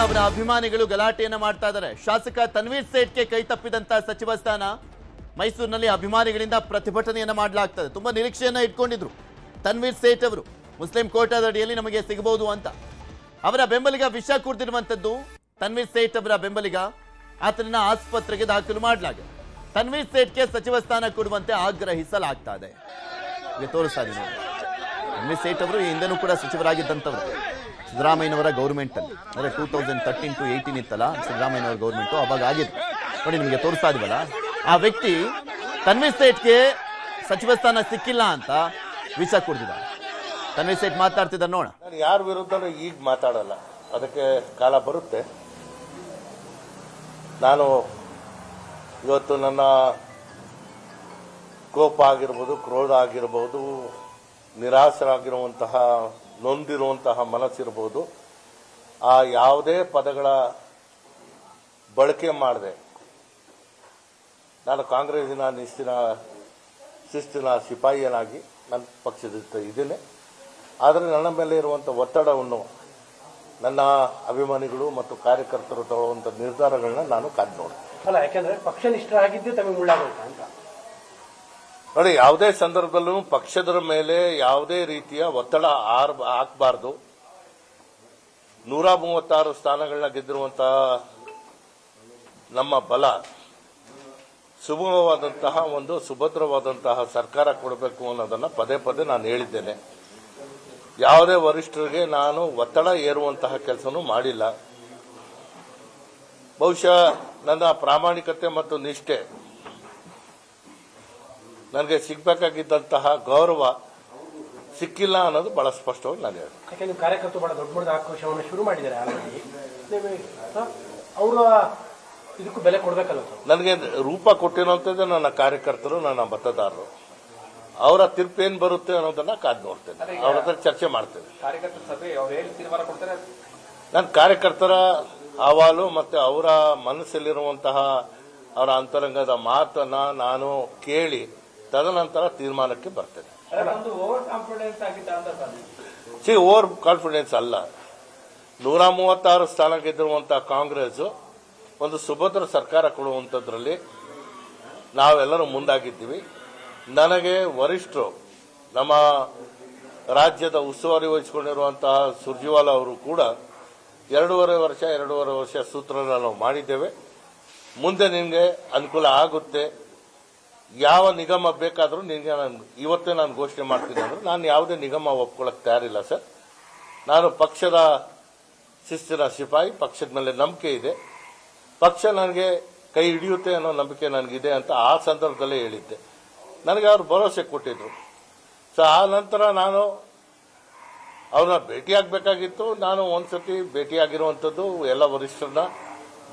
ಅವರ ಅಭಿಮಾನಿಗಳು ಗಲಾಟೆಯನ್ನ ಮಾಡ್ತಾ ಇದ್ದಾರೆ. ಶಾಸಕ ತನ್ವೀರ್ ಸೇಠ್ಗೆ ಕೈ ತಪ್ಪಿದಂತ ಸಚಿವ ಸ್ಥಾನ ಮೈಸೂರಿನಲ್ಲಿ ಅಭಿಮಾನಿಗಳಿಂದ ಪ್ರತಿಭಟನೆಯನ್ನ ಮಾಡಲಾಗ್ತದೆ. ತುಂಬಾ ನಿರೀಕ್ಷೆಯನ್ನ ಇಟ್ಕೊಂಡಿದ್ರು ತನ್ವೀರ್ ಸೇಠ್ ಅವರು. ಮುಸ್ಲಿಂ ಕೋಟಾದ ಅಡಿಯಲ್ಲಿ ನಮಗೆ ಸಿಗಬಹುದು ಅಂತ ಅವರ ಬೆಂಬಲಿಗ ವಿಷ ಕುಡಿದಿರುವಂತದ್ದು. ತನ್ವೀರ್ ಸೇಠ್ ಅವರ ಬೆಂಬಲಿಗ, ಆತನನ್ನ ಆಸ್ಪತ್ರೆಗೆ ದಾಖಲು ಮಾಡಲಾಗಿದೆ. ತನ್ವೀರ್ ಸೇಠ್ಗೆ ಸಚಿವ ಸ್ಥಾನ ಕೊಡುವಂತೆ ಆಗ್ರಹಿಸಲಾಗ್ತಾ ಇದೆ. ತೋರಿಸ್ತಾ ಇದ್ದೀನಿ. ತನ್ವೀರ್ ಸೇಠ್ ಅವರು ಹಿಂದೆನೂ ಕೂಡ ಸಚಿವರಾಗಿದ್ದಂಥವ್ರು ಸಿದ್ದರಾಮಯ್ಯನವರ ಗೌರ್ಮೆಂಟ್ ಅಲ್ಲಿ, ಅಂದ್ರೆ 2013 to 18 ಇತ್ತಲ್ಲ ಸಿದ್ದರಾಮಯ್ಯನವರ ಗೌರ್ಮೆಂಟ್, ಅವಾಗ ಆಗಿದ್ದು ನೋಡಿ. ನಿಮಗೆ ತೋರಿಸ್ತಾ ಇದೀವಲ್ಲ, ಆ ವ್ಯಕ್ತಿ ತನ್ವೀರ್ ಸೇಠ್ಗೆ ಸಚಿವ ಸ್ಥಾನ ಸಿಕ್ಕಿಲ್ಲ ಅಂತ ವಿಷ ಕುಡಿದಿದ್ದಾರೆ. ತನ್ವೀರ್ ಸೇಠ್ ಮಾತಾಡ್ತಿದ್ದಾರೆ ನೋಡ. ನಾನು ಯಾರ ವಿರುದ್ಧನೂ ಈಗ ಮಾತಾಡಲ್ಲ, ಅದಕ್ಕೆ ಕಾಲ ಬರುತ್ತೆ. ನಾನು ಇವತ್ತು ನನ್ನ ಕೋಪ ಆಗಿರ್ಬೋದು, ಕ್ರೋಧ ಆಗಿರ್ಬೋದು, ನಿರಾಸರಾಗಿರುವಂತಹ ನೊಂದಿರುವಂತಹ ಮನಸ್ಸಿರ್ಬೋದು, ಆ ಯಾವುದೇ ಪದಗಳ ಬಳಕೆ ಮಾಡದೆ ನಾನು ಕಾಂಗ್ರೆಸ್ಸಿನ ಶಿಸ್ತಿನ ಸಿಪಾಯಿಯನಾಗಿ ನನ್ನ ಪಕ್ಷದ ಇದ್ದೇನೆ. ಆದರೆ ನನ್ನ ಮೇಲೆ ಇರುವಂಥ ಒತ್ತಡವನ್ನು ನನ್ನ ಅಭಿಮಾನಿಗಳು ಮತ್ತು ಕಾರ್ಯಕರ್ತರು ತಗೊಳ್ಳುವಂಥ ನಿರ್ಧಾರಗಳನ್ನ ನಾನು ಕಾದು ನೋಡ್ತೀನಿ. ಅಲ್ಲ, ಯಾಕಂದ್ರೆ ಪಕ್ಷನಿಷ್ಠರಾಗಿದ್ದೇ ತಮಗೆ ಮುಳ್ಳಾಗುತ್ತೆ ಅಂತ ನೋಡಿ. ಯಾವುದೇ ಸಂದರ್ಭದಲ್ಲೂ ಪಕ್ಷದ ಮೇಲೆ ಯಾವುದೇ ರೀತಿಯ ಒತ್ತಡ ಹಾಕಬಾರ್ದು. 136 ಸ್ಥಾನಗಳನ್ನ ಗೆದ್ದಿರುವಂತಹ ನಮ್ಮ ಬಲ ಸುಗಮವಾದಂತಹ ಒಂದು ಸುಭದ್ರವಾದಂತಹ ಸರ್ಕಾರ ಕೊಡಬೇಕು ಅನ್ನೋದನ್ನ ಪದೇ ಪದೇ ನಾನು ಹೇಳಿದ್ದೇನೆ. ಯಾವುದೇ ವರಿಷ್ಠರಿಗೆ ನಾನು ಒತ್ತಡ ಏರುವಂತಹ ಕೆಲಸನೂ ಮಾಡಿಲ್ಲ. ಬಹುಶಃ ನನ್ನ ಪ್ರಾಮಾಣಿಕತೆ ಮತ್ತು ನಿಷ್ಠೆ, ನನಗೆ ಸಿಗಬೇಕಾಗಿದ್ದಂತಹ ಗೌರವ ಸಿಕ್ಕಿಲ್ಲ ಅನ್ನೋದು ಬಹಳ ಸ್ಪಷ್ಟವಾಗಿ ನಾನು ಹೇಳ್ತೀನಿ. ಯಾಕಂದ್ರೆ ಕಾರ್ಯಕರ್ತರು ಬಹಳ ದೊಡ್ಡ ದೊಡ್ಡ ಆಕ್ರೋಶವನ್ನು ಶುರು ಮಾಡಿದ್ದಾರೆ ಆಲ್ರೆಡಿ. ಅವರ ಇದಕ್ಕೂ ಬೆಲೆ ಕೊಡಬೇಕಲ್ಲ ಸರ್. ನನಗೆ ರೂಪ ಕೊಟ್ಟಿರುವಂಥದ್ದು ನನ್ನ ಕಾರ್ಯಕರ್ತರು, ನನ್ನ ಮತದಾರರು. ಅವರ ತೀರ್ಪು ಏನ್ ಬರುತ್ತೆ ಅನ್ನೋದನ್ನ ಕಾದು ನೋಡ್ತೇನೆ, ಅವ್ರ ಹತ್ರ ಚರ್ಚೆ ಮಾಡ್ತೇನೆ. ನನ್ನ ಕಾರ್ಯಕರ್ತರ ಅಹವಾಲು ಮತ್ತೆ ಅವರ ಮನಸ್ಸಲ್ಲಿರುವಂತಹ ಅವರ ಅಂತರಂಗದ ಮಾತನ್ನ ನಾನು ಕೇಳಿ ತದನಂತರ ತೀರ್ಮಾನಕ್ಕೆ ಬರ್ತೇನೆ. ಓವರ್ ಕಾನ್ಫಿಡೆನ್ಸ್ ಅಲ್ಲ. 136 ಸ್ಥಾನ ಗೆದ್ದಿರುವಂತಹ ಕಾಂಗ್ರೆಸ್ ಒಂದು ಸುಭದ್ರ ಸರ್ಕಾರ ಕೊಡುವಂಥದ್ರಲ್ಲಿ ನಾವೆಲ್ಲರೂ ಮುಂದಾಗಿದ್ದೀವಿ. ನನಗೆ ವರಿಷ್ಠರು, ನಮ್ಮ ರಾಜ್ಯದ ಉಸ್ತುವಾರಿ ವಹಿಸಿಕೊಂಡಿರುವಂತಹ ಸುರ್ಜಿವಾಲಾ ಅವರು ಕೂಡ 2.5 ವರ್ಷ ಸೂತ್ರನ ನಾವು ಮಾಡಿದ್ದೇವೆ. ಮುಂದೆ ನಿಮಗೆ ಅನುಕೂಲ ಆಗುತ್ತೆ. ಯಾವ ನಿಗಮ ಬೇಕಾದರೂ ನಿಮಗೆ ಇವತ್ತೇ ನಾನು ಘೋಷಣೆ ಮಾಡ್ತೀನಿ ಅಂದ್ರೆ ನಾನು ಯಾವುದೇ ನಿಗಮ ಒಪ್ಕೊಳ್ಳೋಕೆ ತಯಾರಿಲ್ಲ ಸರ್. ನಾನು ಪಕ್ಷದ ಶಿಸ್ತಿನ ಸಿಪಾಯಿ, ಪಕ್ಷದ ಮೇಲೆ ನಂಬಿಕೆ ಇದೆ, ಪಕ್ಷ ನನಗೆ ಕೈ ಹಿಡಿಯುತ್ತೆ ಅನ್ನೋ ನಂಬಿಕೆ ನನಗಿದೆ ಅಂತ ಆ ಸಂದರ್ಭದಲ್ಲೇ ಹೇಳಿದ್ದೆ. ನನಗೆ ಅವರು ಭರವಸೆ ಕೊಟ್ಟಿದ್ರು. ಸೊ ಆ ನಂತರ ನಾನು ಅವ್ರನ್ನ ಭೇಟಿಯಾಗಬೇಕಾಗಿತ್ತು. ನಾನು ಒಂದ್ಸತಿ ಭೇಟಿಯಾಗಿರುವಂಥದ್ದು ಎಲ್ಲ ವರಿಷ್ಠರನ್ನ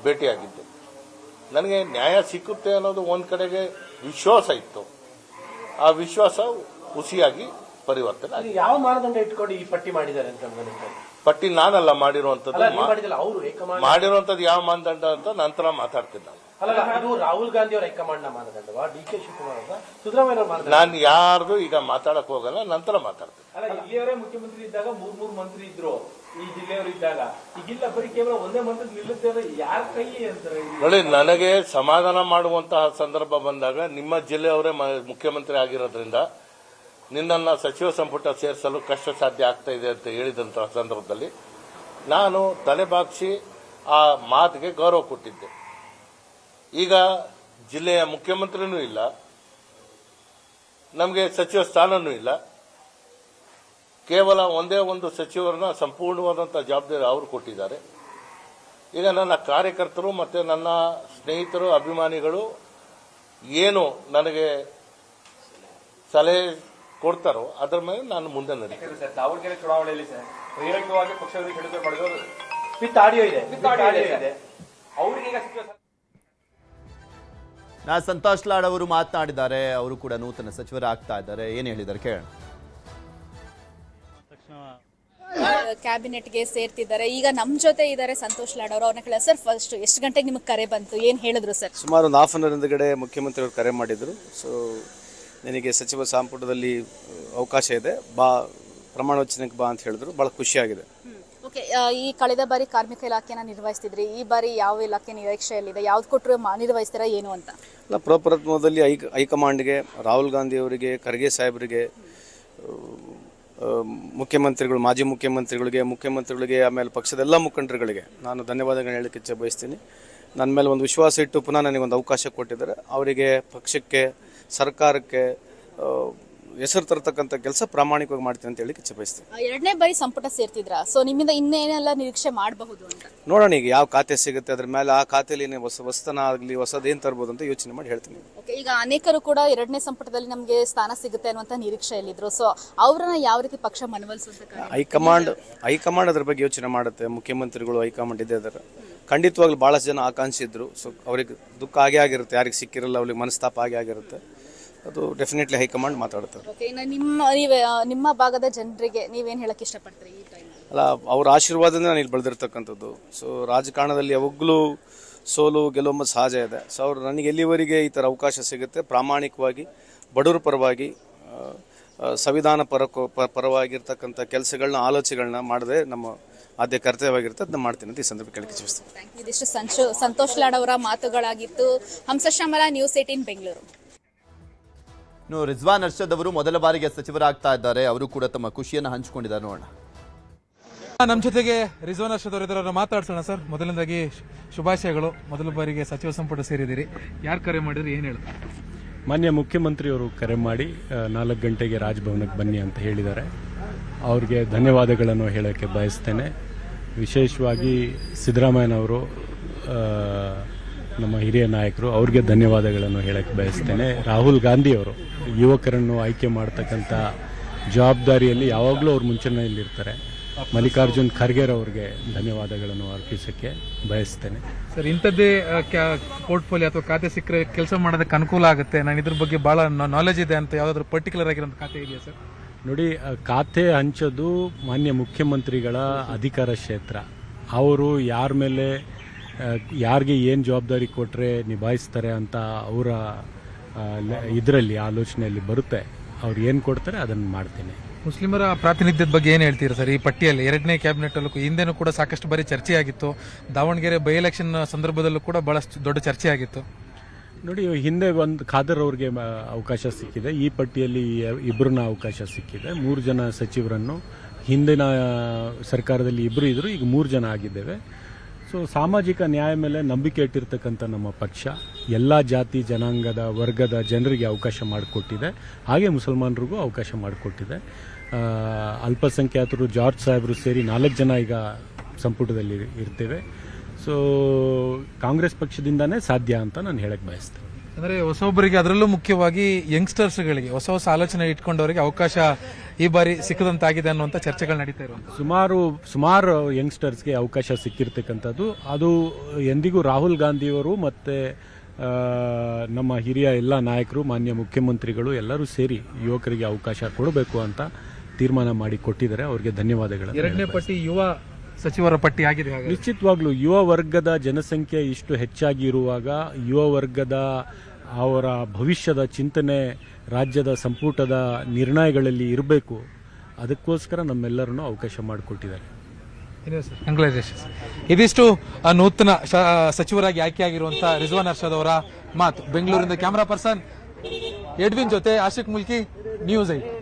ಭೇಟಿಯಾಗಿದ್ದೆ. ನನಗೆ ನ್ಯಾಯ ಸಿಕ್ಕುತ್ತೆ ಅನ್ನೋದು ಒಂದ್ ಕಡೆಗೆ ವಿಶ್ವಾಸ ಇತ್ತು. ಆ ವಿಶ್ವಾಸ ಹುಸಿಯಾಗಿ ಪರಿವರ್ತನೆ ಆಗಿದೆ. ಯಾವ ಮಾನದಂಡ ಇಟ್ಕೊಂಡು ಈ ಪಟ್ಟಿ ಮಾಡಿದ್ದಾರೆ ಅಂತ ಪಟ್ಟಿ ನಾನಲ್ಲ ಮಾಡಿರುವಂತದ್ದು. ಮಾಡಿರುವಂತದ್ದು ಯಾವ ಮಾನದಂಡ ಅಂತ ನಂತರ ಮಾತಾಡ್ತೀನಿ ನಾನು. ಇದು ರಾಹುಲ್ ಗಾಂಧಿ ಅವರ ಹೈಕಮಾಂಡ್ ಮಾನದಂಡವಾ, ಡಿ ಕೆ ಶಿವಕುಮಾರ್ ಸಿದ್ದರಾಮಯ್ಯ? ನಾನು ಯಾರ್ದು ಈಗ ಮಾತಾಡಕ್ ಹೋಗಲ್ಲ, ನಂತರ ಮಾತಾಡ್ತೀನಿ. ಇಲ್ಲಿಯವರೇ ಮುಖ್ಯಮಂತ್ರಿ ಇದ್ದಾಗ 3 ಮಂತ್ರಿ ಇದ್ರು, ಈ ಜಿಲ್ಲೆಯವರು ಇದ್ದಾಗ. ಈಗಿಲ್ಲ, ಬರೀ ಕೇವಲ ಒಂದೇ ಮಂತ್ರಿ ನಿಲ್ಲುತ್ತೇವೆ. ಯಾರ ಕೈ ಅಂತಾರೆ ನೋಡಿ. ನನಗೆ ಸಮಾಧಾನ ಮಾಡುವಂತಹ ಸಂದರ್ಭ ಬಂದಾಗ ನಿಮ್ಮ ಜಿಲ್ಲೆಯವರೇ ಮುಖ್ಯಮಂತ್ರಿ ಆಗಿರೋದ್ರಿಂದ ನಿನ್ನನ್ನು ಸಚಿವ ಸಂಪುಟ ಸೇರಿಸಲು ಕಷ್ಟ ಸಾಧ್ಯ ಆಗ್ತಾ ಇದೆ ಅಂತ ಹೇಳಿದಂತಹ ಸಂದರ್ಭದಲ್ಲಿ ನಾನು ತಲೆಬಾಗಿಸಿ ಆ ಮಾತಿಗೆ ಗೌರವ ಕೊಟ್ಟಿದ್ದೆ. ಈಗ ಜಿಲ್ಲೆಯ ಮುಖ್ಯಮಂತ್ರಿನೂ ಇಲ್ಲ, ನಮಗೆ ಸಚಿವ ಸ್ಥಾನನೂ ಇಲ್ಲ. ಕೇವಲ ಒಂದೇ ಒಂದು ಸಚಿವರನ್ನ ಸಂಪೂರ್ಣವಾದಂತಹ ಜವಾಬ್ದಾರಿ ಅವರು ಕೊಟ್ಟಿದ್ದಾರೆ. ಈಗ ನನ್ನ ಕಾರ್ಯಕರ್ತರು ಮತ್ತೆ ನನ್ನ ಸ್ನೇಹಿತರು, ಅಭಿಮಾನಿಗಳು ಏನು ನನಗೆ ಸಲಹೆ ಕೊಡ್ತಾರೋ ಅದರ ಮೇಲೆ ನಾನು ಮುಂದೆ ನಡೀತೀನಿ. ದಾವಣಗೆರೆ ಚುನಾವಣೆಯಲ್ಲಿ ಸರ್ ಬಹಿರಂಗವಾಗಿ ಪಕ್ಷವನ್ನು ಕೆಡುಕು ಮಾಡಿದವರು ವಿತ್ ಆಡಿಯೋ ಇದೆ. ಅವರಿಗೆ ಸಂತೋಷ್ ಲಾಡ್ ಅವರು ಮಾತನಾಡಿದ್ದಾರೆ. ಅವರು ಕೂಡ ನೂತನ ಸಚಿವರಾಗ್ತಾ ಇದ್ದಾರೆ. ಏನು ಹೇಳಿದ್ದಾರೆ ಕೇಳೋಣ. ಕ್ಯಾಬಿನೆಟ್ಗೆ ಸೇರ್ತಿದ್ದಾರೆ. ಈಗ ನಮ್ಮ ಜೊತೆ ಇದ್ದಾರೆ ಸಂತೋಷ್ ಲಾಡ್ ಅವರು. ಅವ್ರನ್ನ ಕೇಳ ಸರ್, ಫಸ್ಟ್ ಎಷ್ಟು ಗಂಟೆಗೆ ನಿಮಗೆ ಕರೆ ಬಂತು, ಏನು ಹೇಳಿದ್ರು ಸರ್? ಸುಮಾರು ಒಂದು ಹಾಫ್ ಅನ್ ಅವರ್ ಹಿಂದಗಡೆ ಮುಖ್ಯಮಂತ್ರಿ ಅವರು ಕರೆ ಮಾಡಿದ್ರು. ಸೊ ನನಗೆ ಸಚಿವ ಸಂಪುಟದಲ್ಲಿ ಅವಕಾಶ ಇದೆ, ಬಾ ಪ್ರಮಾಣ ವಚನಕ್ಕೆ ಬಾ ಅಂತ ಹೇಳಿದ್ರು. ಬಹಳ ಖುಷಿಯಾಗಿದೆ. ಓಕೆ, ಈ ಕಳೆದ ಬಾರಿ ಕಾರ್ಮಿಕ ಇಲಾಖೆನ ನಿರ್ವಹಿಸ್ತಿದ್ರಿ, ಈ ಬಾರಿ ಯಾವ ಇಲಾಖೆ ನಿರೀಕ್ಷೆಯಲ್ಲಿದೆ, ಯಾವ್ದು ಕೊಟ್ಟರು ನಿರ್ವಹಿಸ್ತೀರಾ ಏನು ಅಂತ? ಅಲ್ಲ, ಪ್ರಪ್ರಥಮದಲ್ಲಿ ಹೈಕಮಾಂಡ್ಗೆ, ರಾಹುಲ್ ಗಾಂಧಿ ಅವರಿಗೆ, ಖರ್ಗೆ ಸಾಹೇಬರಿಗೆ, ಮುಖ್ಯಮಂತ್ರಿಗಳು, ಮಾಜಿ ಮುಖ್ಯಮಂತ್ರಿಗಳಿಗೆ, ಆಮೇಲೆ ಪಕ್ಷದ ಎಲ್ಲ ಮುಖಂಡರುಗಳಿಗೆ ನಾನು ಧನ್ಯವಾದಗಳನ್ನ ಹೇಳಕ್ಕೆ ಇಚ್ಛೆ ಬಯಸ್ತೀನಿ. ನನ್ನ ಮೇಲೆ ಒಂದು ವಿಶ್ವಾಸ ಇಟ್ಟು ಪುನಃ ನನಗೊಂದು ಅವಕಾಶ ಕೊಟ್ಟಿದ್ದಾರೆ. ಅವರಿಗೆ, ಪಕ್ಷಕ್ಕೆ, ಸರ್ಕಾರಕ್ಕೆ ಹೆಸರು ತರತಕ್ಕಂಥ ಕೆಲಸ ಪ್ರಾಮಾಣಿಕವಾಗಿ ಮಾಡ್ತೀನಿ ಅಂತ ಹೇಳಿಕ್ಕೆ ಇಚ್ಛೆ ಬಯಸ್ತೀನಿ. ಎರಡನೇ ಬಾರಿ ಸಂಪುಟ ಸೇರ್ತಿದ್ರ, ಸೊ ನಿಮ್ಮಿಂದ ಇನ್ನೇನೆಲ್ಲ ನಿರೀಕ್ಷೆ ಮಾಡಬಹುದು ಅಂತ? ನೋಡೋಣ, ಈಗ ಯಾವ ಖಾತೆ ಸಿಗುತ್ತೆ ಅದ್ರ ಮೇಲೆ, ಆ ಖಾತೆಯಲ್ಲಿ ಹೊಸತನ ಆಗಲಿ ಹೊಸದೇನು ತರ್ಬೋದು ಅಂತ ಯೋಚನೆ ಮಾಡಿ ಹೇಳ್ತೀನಿ. ಓಕೆ, ಈಗ ಅನೇಕರು ಕೂಡ ಎರಡನೇ ಸಂಪುಟದಲ್ಲಿ ನಮಗೆ ಸ್ಥಾನ ಸಿಗುತ್ತೆ ಅನ್ನುವಂಥ ನಿರೀಕ್ಷೆಯಲ್ಲಿದ್ರು, ಸೊ ಅವ್ರನ್ನ ಯಾವ ರೀತಿ ಪಕ್ಷ ಮನವೊಲಿಸುವಂತ? ಹೈಕಮಾಂಡ್ ಅದ್ರ ಬಗ್ಗೆ ಯೋಚನೆ ಮಾಡುತ್ತೆ. ಮುಖ್ಯಮಂತ್ರಿಗಳು, ಹೈಕಮಾಂಡ್ ಇದೆ ಅದರ ಖಂಡಿತವಾಗ್ಲೂ ಭಾಳಷ್ಟು ಜನ ಆಕಾಂಕ್ಷಿ ಇದ್ರು. ಸೊ ಅವ್ರಿಗೆ ದುಃಖ ಆಗೇ ಆಗಿರುತ್ತೆ, ಯಾರಿಗೆ ಸಿಕ್ಕಿರಲ್ಲ ಅವ್ರಿಗೆ ಮನಸ್ತಾಪ ಆಗೇ ಆಗಿರುತ್ತೆ. ಅದು ಡೆಫಿನೆಟ್ಲಿ ಹೈಕಮಾಂಡ್ ಮಾತಾಡ್ತಾರೆ. ಓಕೆ, ಇನ್ನು ನಿಮ್ಮ ಭಾಗದ ಜನರಿಗೆ ನೀವೇನು ಹೇಳಕ್ಕೆ ಇಷ್ಟಪಡ್ತೀರಿ ಈ ಟೈಮ್? ಅಲ್ಲ, ಅವ್ರ ಆಶೀರ್ವಾದದಿಂದ ನಾನು ಇಲ್ಲಿ ಬೆಳೆದಿರ್ತಕ್ಕಂಥದ್ದು. ಸೊ ರಾಜಕಾರಣದಲ್ಲಿ ಯಾವಾಗಲೂ ಸೋಲು ಗೆಲುವು ಸಹಜ ಇದೆ. ಸೊ ಅವ್ರು ನನಗೆ ಎಲ್ಲಿವರೆಗೆ ಈ ಥರ ಅವಕಾಶ ಸಿಗುತ್ತೆ, ಪ್ರಾಮಾಣಿಕವಾಗಿ ಬಡವರ ಪರವಾಗಿ, ಸಂವಿಧಾನ ಪರವಾಗಿರ್ತಕ್ಕಂಥ ಕೆಲಸಗಳನ್ನ, ಆಲೋಚನೆಗಳನ್ನ ಮಾಡದೆ ನಮ್ಮ ಆದ್ಯ ಕರ್ತವ್ಯವಾಗಿರುತ್ತೆ, ಅದನ್ನ ಮಾಡ್ತೀನಿ ಅಂತ ಈ ಸಂದರ್ಭ ಕೇಳಕ್ಕೆ ಇಚ್ಛಿಸ್ತೀನಿ. ಇದಿಷ್ಟು ಸಂತೋಷ್ ಲಾಡ್ ಅವರ ಮಾತುಗಳಾಗಿತ್ತು. ಹಂಸಶ್ಯಾಮಲ, ನ್ಯೂಸ್ 18 ಬೆಂಗಳೂರು. ಇನ್ನು ರಿಜ್ವಾನ್ ಅರ್ಷದ್ ಅವರು ಮೊದಲ ಬಾರಿಗೆ ಸಚಿವರಾಗ್ತಾ ಇದ್ದಾರೆ. ಅವರು ಕೂಡ ತಮ್ಮ ಖುಷಿಯನ್ನು ಹಂಚಿಕೊಂಡಿದ್ದಾರೆ. ನೋಡೋಣ. ನಮ್ಮ ಜೊತೆಗೆ ರಿಜ್ವಾನ್ ಅರ್ಷದ್ ಅವರಿದ್ದಾರೆ, ಮಾತಾಡ್ಸೋಣ. ಸರ್, ಮೊದಲನೇದಾಗಿ ಶುಭಾಶಯಗಳು. ಮೊದಲ ಬಾರಿಗೆ ಸಚಿವ ಸಂಪುಟ ಸೇರಿದ್ದೀರಿ, ಯಾರು ಕರೆ ಮಾಡಿದ್ರಿ, ಏನು ಹೇಳು? ಮಾನ್ಯ ಮುಖ್ಯಮಂತ್ರಿಯವರು ಕರೆ ಮಾಡಿ 4 ಗಂಟೆಗೆ ರಾಜಭವನಕ್ಕೆ ಬನ್ನಿ ಅಂತ ಹೇಳಿದ್ದಾರೆ. ಅವ್ರಿಗೆ ಧನ್ಯವಾದಗಳನ್ನು ಹೇಳೋಕ್ಕೆ ಬಯಸ್ತೇನೆ. ವಿಶೇಷವಾಗಿ ಸಿದ್ದರಾಮಯ್ಯನವರು, ನಮ್ಮ ಹಿರಿಯ ನಾಯಕರು, ಅವ್ರಿಗೆ ಧನ್ಯವಾದಗಳನ್ನು ಹೇಳಕ್ಕೆ ಬಯಸ್ತೇನೆ. ರಾಹುಲ್ ಗಾಂಧಿಯವರು ಯುವಕರನ್ನು ಆಯ್ಕೆ ಮಾಡ್ತಕ್ಕಂಥ ಜವಾಬ್ದಾರಿಯಲ್ಲಿ ಯಾವಾಗಲೂ ಅವ್ರು ಮುಂಚೂಣಿಯಲ್ಲಿರ್ತಾರೆ. ಮಲ್ಲಿಕಾರ್ಜುನ್ ಖರ್ಗೆರವ್ರಿಗೆ ಧನ್ಯವಾದಗಳನ್ನು ಅರ್ಪಿಸೋಕ್ಕೆ ಬಯಸ್ತೇನೆ. ಸರ್, ಇಂಥದ್ದೇ ಪೋರ್ಟ್ಫೋಲಿಯೋ ಅಥವಾ ಖಾತೆ ಸಿಕ್ಕರೆ ಕೆಲಸ ಮಾಡೋದಕ್ಕೆ ಅನುಕೂಲ ಆಗುತ್ತೆ, ನಾನು ಇದ್ರ ಬಗ್ಗೆ ಭಾಳ ನಾಲೆಜ್ ಇದೆ ಅಂತ ಯಾವುದಾದ್ರೂ ಪರ್ಟಿಕ್ಯುಲರ್ ಆಗಿರೋ ಖಾತೆ ಇದೆಯಾ ಸರ್? ನೋಡಿ, ಖಾತೆ ಹಂಚೋದು ಮಾನ್ಯ ಮುಖ್ಯಮಂತ್ರಿಗಳ ಅಧಿಕಾರ ಕ್ಷೇತ್ರ. ಅವರು ಯಾರ ಮೇಲೆ, ಯಾರಿಗೆ ಏನು ಜವಾಬ್ದಾರಿ ಕೊಟ್ಟರೆ ನಿಭಾಯಿಸ್ತಾರೆ ಅಂತ ಅವರ ಇದರಲ್ಲಿ ಆಲೋಚನೆಯಲ್ಲಿ ಬರುತ್ತೆ. ಅವ್ರು ಏನು ಕೊಡ್ತಾರೆ ಅದನ್ನು ಮಾಡ್ತೇನೆ. ಮುಸ್ಲಿಮರ ಪ್ರಾತಿನಿಧ್ಯದ ಬಗ್ಗೆ ಏನು ಹೇಳ್ತೀರಾ ಸರ್? ಈ ಪಟ್ಟಿಯಲ್ಲಿ 2ನೇ ಕ್ಯಾಬಿನೆಟ್ ಅಲ್ಲೂ ಹಿಂದೆನೂ ಕೂಡ ಸಾಕಷ್ಟು ಬಾರಿ ಚರ್ಚೆ ಆಗಿತ್ತು. ದಾವಣಗೆರೆ ಬೈ ಎಲೆಕ್ಷನ್ ಸಂದರ್ಭದಲ್ಲೂ ಕೂಡ ಬಹಳಷ್ಟು ದೊಡ್ಡ ಚರ್ಚೆ ಆಗಿತ್ತು. ನೋಡಿ, ಹಿಂದೆ ಒಂದು ಖಾದರ್ ಅವ್ರಿಗೆ ಅವಕಾಶ ಸಿಕ್ಕಿದೆ, ಈ ಪಟ್ಟಿಯಲ್ಲಿ ಇಬ್ಬರನ್ನ ಅವಕಾಶ ಸಿಕ್ಕಿದೆ. 3 ಜನ ಸಚಿವರನ್ನು, ಹಿಂದಿನ ಸರ್ಕಾರದಲ್ಲಿ 2 ಇದ್ರು, ಈಗ 3 ಜನ ಆಗಿದ್ದೇವೆ. ಸೊ ಸಾಮಾಜಿಕ ನ್ಯಾಯ ಮೇಲೆ ನಂಬಿಕೆ ಇಟ್ಟಿರ್ತಕ್ಕಂಥ ನಮ್ಮ ಪಕ್ಷ ಎಲ್ಲ ಜಾತಿ ಜನಾಂಗದ ವರ್ಗದ ಜನರಿಗೆ ಅವಕಾಶ ಮಾಡಿಕೊಟ್ಟಿದೆ. ಹಾಗೆ ಮುಸಲ್ಮಾನರಿಗೂ ಅವಕಾಶ ಮಾಡಿಕೊಟ್ಟಿದೆ. ಅಲ್ಪಸಂಖ್ಯಾತರು, ಜಾರ್ಜ್ ಸಾಹೇಬರು ಸೇರಿ 4 ಜನ ಈಗ ಸಂಪುಟದಲ್ಲಿ ಇರ್ತೇವೆ. ಸೊ ಕಾಂಗ್ರೆಸ್ ಪಕ್ಷದಿಂದಾನೇ ಸಾಧ್ಯ ಅಂತ ನಾನು ಹೇಳಕ್ಕೆ ಬಯಸ್ತೇನೆ. ಅಂದರೆ ಹೊಸೊಬ್ಬರಿಗೆ, ಅದರಲ್ಲೂ ಮುಖ್ಯವಾಗಿ ಯಂಗ್ಸ್ಟರ್ಸ್ಗಳಿಗೆ, ಹೊಸ ಆಲೋಚನೆ ಇಟ್ಕೊಂಡವರಿಗೆ ಅವಕಾಶ ಈ ಬಾರಿ ಸಿಕ್ಕದಂತಾಗಿದೆ ಅನ್ನುವಂಥ ಚರ್ಚೆಗಳು ನಡೀತಾ ಇರುವಂಥ ಸುಮಾರು ಯಂಗ್ಸ್ಟರ್ಸ್ಗೆ ಅವಕಾಶ ಸಿಕ್ಕಿರ್ತಕ್ಕಂಥದ್ದು. ಅದು ಎಂದಿಗೂ ರಾಹುಲ್ ಗಾಂಧಿಯವರು ಮತ್ತು ನಮ್ಮ ಹಿರಿಯ ಎಲ್ಲ ನಾಯಕರು, ಮಾನ್ಯ ಮುಖ್ಯಮಂತ್ರಿಗಳು ಎಲ್ಲರೂ ಸೇರಿ ಯುವಕರಿಗೆ ಅವಕಾಶ ಕೊಡಬೇಕು ಅಂತ ತೀರ್ಮಾನ ಮಾಡಿ ಕೊಟ್ಟಿದ್ದಾರೆ. ಅವರಿಗೆ ಧನ್ಯವಾದಗಳು. 2ನೇ ಪಟ್ಟಿ ಯುವ ಸಚಿವರ ಪಟ್ಟಿ ಆಗಿದೆ. ನಿಶ್ಚಿತವಾಗ್ಲೂ ಯುವ ವರ್ಗದ ಜನಸಂಖ್ಯೆ ಇಷ್ಟು ಹೆಚ್ಚಾಗಿ ಇರುವಾಗ ಯುವ ವರ್ಗದ ಅವರ ಭವಿಷ್ಯದ ಚಿಂತನೆ ರಾಜ್ಯದ ಸಂಪುಟದ ನಿರ್ಣಯಗಳಲ್ಲಿ ಇರಬೇಕು. ಅದಕ್ಕೋಸ್ಕರ ನಮ್ಮೆಲ್ಲರನ್ನು ಅವಕಾಶ ಮಾಡಿಕೊಟ್ಟಿದ್ದಾರೆ. ಕಂಗ್ರಾಚುಲೇಷನ್ಸ್. ಇದಿಷ್ಟು ನೂತನ ಸಚಿವರಾಗಿ ಆಯ್ಕೆಯಾಗಿರುವಂಥ ರಿಜ್ವಾನ್ ಅರ್ಷದ್ ಅವರ ಮಾತು. ಬೆಂಗಳೂರಿನ ಕ್ಯಾಮರಾ ಪರ್ಸನ್ ಎಡ್ವಿನ್ ಜೊತೆ ಆಶಿಕ್ ಮುಲ್ಕಿ, ನ್ಯೂಸ್ 8.